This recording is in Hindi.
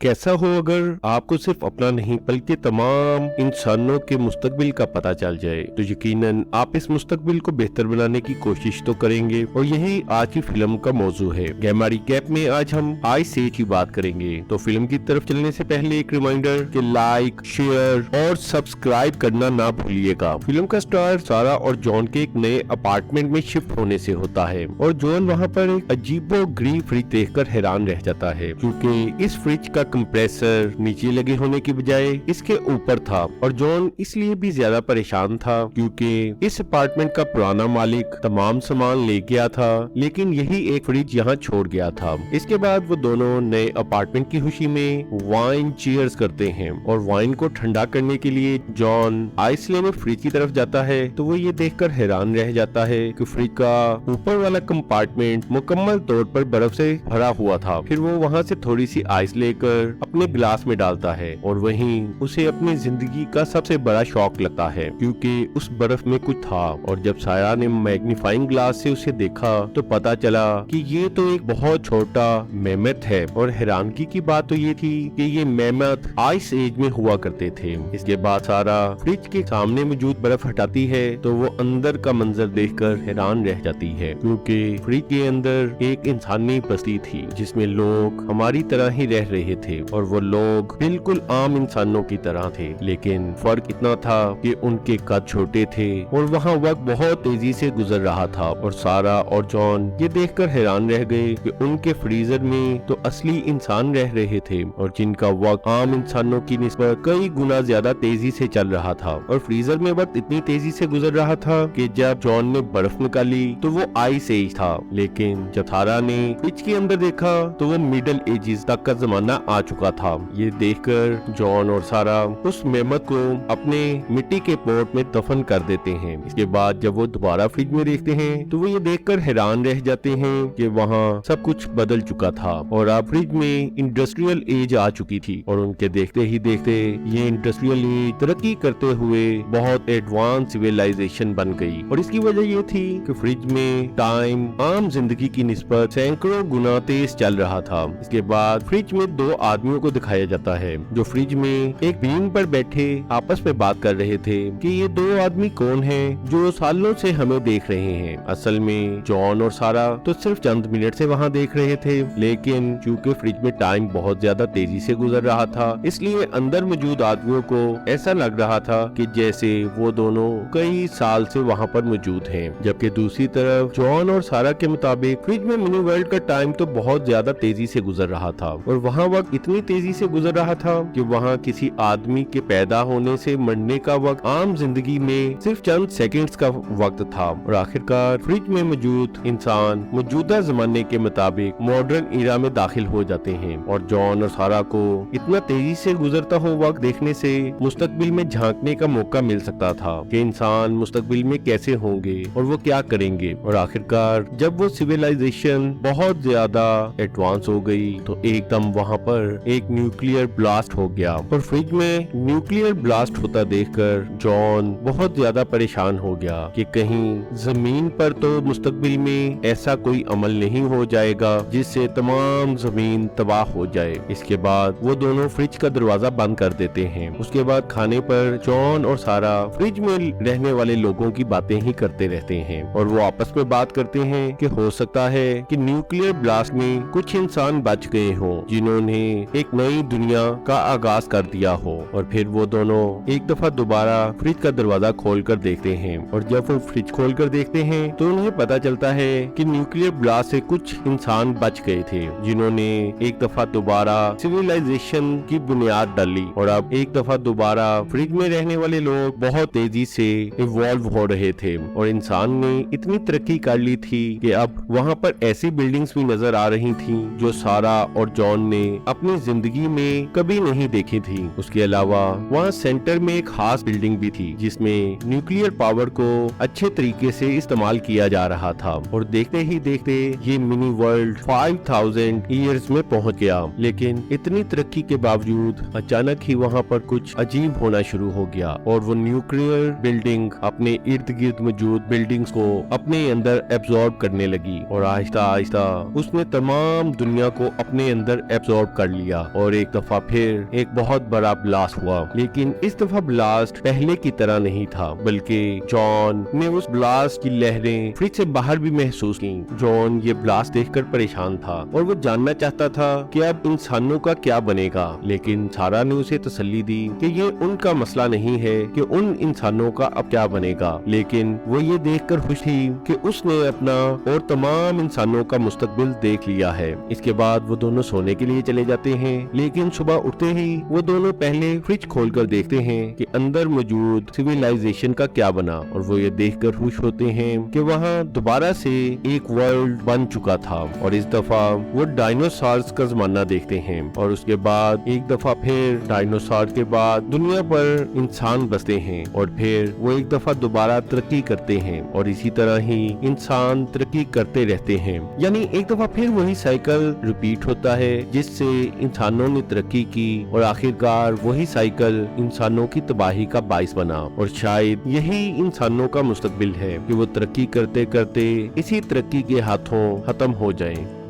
कैसा हो अगर आपको सिर्फ अपना नहीं बल्कि तमाम इंसानों के मुस्तकबिल का पता चल जाए, तो यकीनन आप इस मुस्तकबिल को बेहतर बनाने की कोशिश तो करेंगे। और यही आज की फिल्म का मौजू है। गैमारी कैप में आज हम आइस एज की बात करेंगे। तो फिल्म की तरफ चलने से पहले एक रिमाइंडर कि लाइक, शेयर और सब्सक्राइब करना ना भूलिएगा। फिल्म का स्टार सारा और जॉन के एक नए अपार्टमेंट में शिफ्ट होने से होता है और जॉन वहाँ पर एक अजीबोगरीब फ्रिज देखकर हैरान रह जाता है, क्योंकि इस फ्रिज का कंप्रेसर नीचे लगे होने की बजाय इसके ऊपर था। और जॉन इसलिए भी ज्यादा परेशान था क्योंकि इस अपार्टमेंट का पुराना मालिक तमाम सामान ले गया था, लेकिन यही एक फ्रिज यहाँ छोड़ गया था। इसके बाद वो दोनों नए अपार्टमेंट की खुशी में वाइन चीयर्स करते हैं और वाइन को ठंडा करने के लिए जॉन आइस लेने फ्रिज की तरफ जाता है तो वो ये देखकर हैरान रह जाता है कि फ्रिज का ऊपर वाला कंपार्टमेंट मुकम्मल तौर पर बर्फ से भरा हुआ था। फिर वो वहाँ से थोड़ी सी आइस लेकर अपने गिलास में डालता है और वहीं उसे अपनी जिंदगी का सबसे बड़ा शौक लगता है क्योंकि उस बर्फ में कुछ था। और जब सायरा ने मैग्नीफाइंग ग्लास से उसे देखा तो पता चला कि ये तो एक बहुत छोटा मेमथ है। और हैरानगी की बात तो ये थी कि ये मेमथ आइस एज में हुआ करते थे। इसके बाद सारा फ्रिज के सामने मौजूद बर्फ हटाती है तो वो अंदर का मंजर देखकर हैरान रह जाती है, क्योंकि फ्रिज के अंदर एक इंसानी बस्ती थी जिसमें लोग हमारी तरह ही रह रहे थे और वो लोग बिल्कुल आम इंसानों की तरह थे। लेकिन फर्क इतना था कि उनके कद छोटे थे और वहाँ वक्त बहुत तेजी से गुजर रहा था। और सारा और जॉन ये देखकर हैरान रह गए कि उनके फ्रीजर में तो असली इंसान रह रहे थे और जिनका वक्त आम इंसानों की निस्बत कई गुना ज्यादा तेजी से चल रहा था। और फ्रीजर में वक्त इतनी तेजी से गुजर रहा था कि जब जॉन ने बर्फ निकाली तो वो आइस एज था, लेकिन जब सारा ने फ्रिज के अंदर देखा तो वो मिडिल एजेस तक का जमाना आ चुका था। ये देखकर जॉन और सारा उस मेमथ को अपने मिट्टी के पॉट में दफन कर देते हैं। इसके बाद जब वो दोबारा फ्रिज में देखते हैं तो वो ये देखकर हैरान रह जाते हैं कि वहाँ सब कुछ बदल चुका था और अब फ्रिज में इंडस्ट्रियल एज आ चुकी थी। और उनके देखते ही देखते ये इंडस्ट्रियल एज तरक्की करते हुए बहुत एडवांस सिविलाइजेशन बन गई। और इसकी वजह ये थी कि फ्रिज में टाइम आम जिंदगी की निस्बत सैकड़ों गुना तेज चल रहा था। इसके बाद फ्रिज में दो आदमियों को दिखाया जाता है जो फ्रिज में एक बीम पर बैठे आपस में बात कर रहे थे कि ये दो आदमी कौन हैं जो सालों से हमें देख रहे हैं। असल में जॉन और सारा तो सिर्फ चंद मिनट से वहाँ देख रहे थे, लेकिन चूंकि फ्रिज में टाइम बहुत ज्यादा तेजी से गुजर रहा था इसलिए अंदर मौजूद आदमियों को ऐसा लग रहा था कि जैसे वो दोनों कई साल से वहाँ पर मौजूद हैं। जबकि दूसरी तरफ जॉन और सारा के मुताबिक फ्रिज में मिनी वर्ल्ड का टाइम तो बहुत ज्यादा तेजी से गुजर रहा था और वहाँ वक्त इतनी तेजी से गुजर रहा था कि वहाँ किसी आदमी के पैदा होने से मरने का वक्त आम जिंदगी में सिर्फ चंद सेकंड्स का वक्त था। और आखिरकार फ्रिज में मौजूद इंसान मौजूदा जमाने के मुताबिक मॉडर्न ईरा में दाखिल हो जाते हैं और जॉन और सारा को इतना तेजी से गुजरता हो वक्त देखने से मुस्तकबिल में झांकने का मौका मिल सकता था कि इंसान मुस्तकबिल में कैसे होंगे और वो क्या करेंगे। और आखिरकार जब वो सिविलाइजेशन बहुत ज्यादा एडवांस हो गई तो एकदम वहाँ पर एक न्यूक्लियर ब्लास्ट हो गया। और फ्रिज में न्यूक्लियर ब्लास्ट होता देखकर जॉन बहुत ज्यादा परेशान हो गया कि कहीं जमीन पर तो मुस्तकबिल में ऐसा कोई अमल नहीं हो जाएगा जिससे तमाम जमीन तबाह हो जाए। इसके बाद वो दोनों फ्रिज का दरवाजा बंद कर देते हैं। उसके बाद खाने पर जॉन और सारा फ्रिज में रहने वाले लोगों की बातें ही करते रहते हैं और वो आपस में बात करते हैं कि हो सकता है कि न्यूक्लियर ब्लास्ट में कुछ इंसान बच गए हों जिन्होंने एक नई दुनिया का आगाज कर दिया हो। और फिर वो दोनों एक दफा दोबारा फ्रिज का दरवाजा खोलकर देखते हैं और जब वो फ्रिज खोलकर देखते हैं तो उन्हें पता चलता है कि न्यूक्लियर ब्लास्ट से कुछ इंसान बच गए थे जिन्होंने एक दफा दोबारा सिविलाइजेशन की बुनियाद डाली। और अब एक दफा दोबारा फ्रिज में रहने वाले लोग बहुत तेजी से इवॉल्व हो रहे थे और इंसान ने इतनी तरक्की कर ली थी कि अब वहाँ पर ऐसी बिल्डिंग्स भी नजर आ रही थी जो सारा और जॉन ने अपनी जिंदगी में कभी नहीं देखी थी। उसके अलावा वहाँ सेंटर में एक खास बिल्डिंग भी थी जिसमें न्यूक्लियर पावर को अच्छे तरीके से इस्तेमाल किया जा रहा था। और देखते ही देखते ये मिनी वर्ल्ड 5000 ईयर्स में पहुँच गया। लेकिन इतनी तरक्की के बावजूद अचानक ही वहाँ पर कुछ अजीब होना शुरू हो गया और वो न्यूक्लियर बिल्डिंग अपने इर्द गिर्द मौजूद बिल्डिंग्स को अपने अंदर एब्जॉर्ब करने लगी और आहिस्ता आहिस्ता उसने तमाम दुनिया को अपने अंदर एब्जॉर्ब कर लिया और एक दफा फिर एक बहुत बड़ा ब्लास्ट हुआ। लेकिन इस दफा ब्लास्ट पहले की तरह नहीं था, बल्कि जॉन ने उस ब्लास्ट की लहरें फ्रिज से बाहर भी महसूस की। जॉन ये ब्लास्ट देखकर परेशान था और वो जानना चाहता था कि अब इंसानों का क्या बनेगा। लेकिन सारा ने उसे तसल्ली दी कि ये उनका मसला नहीं है कि उन इंसानों का अब क्या बनेगा, लेकिन वो ये देखकर खुश थी कि उसने अपना और तमाम इंसानों का मुस्तकबिल देख लिया है। इसके बाद वो दोनों सोने के लिए चले जाते हैं, लेकिन सुबह उठते ही वो दोनों पहले फ्रिज खोलकर देखते हैं कि अंदर मौजूद सिविलाइजेशन का क्या बना, और वो ये देखकर खुश होते हैं कि वहाँ दोबारा से एक वर्ल्ड बन चुका था। और इस दफा वो डायनासोर्स का जमाना देखते हैं, और उसके बाद एक दफा फिर डायनासोर के बाद दुनिया पर इंसान बसते हैं, और फिर वो एक दफा दोबारा तरक्की करते हैं, और इसी तरह ही इंसान तरक्की करते रहते हैं। यानी एक दफा फिर वही साइकिल रिपीट होता है जिससे इंसानों ने तरक्की की, और आखिरकार वही साइकिल इंसानों की तबाही का बाइस बना। और शायद यही इंसानों का मुस्तकबिल है कि वो तरक्की करते करते इसी तरक्की के हाथों खत्म हो जाए।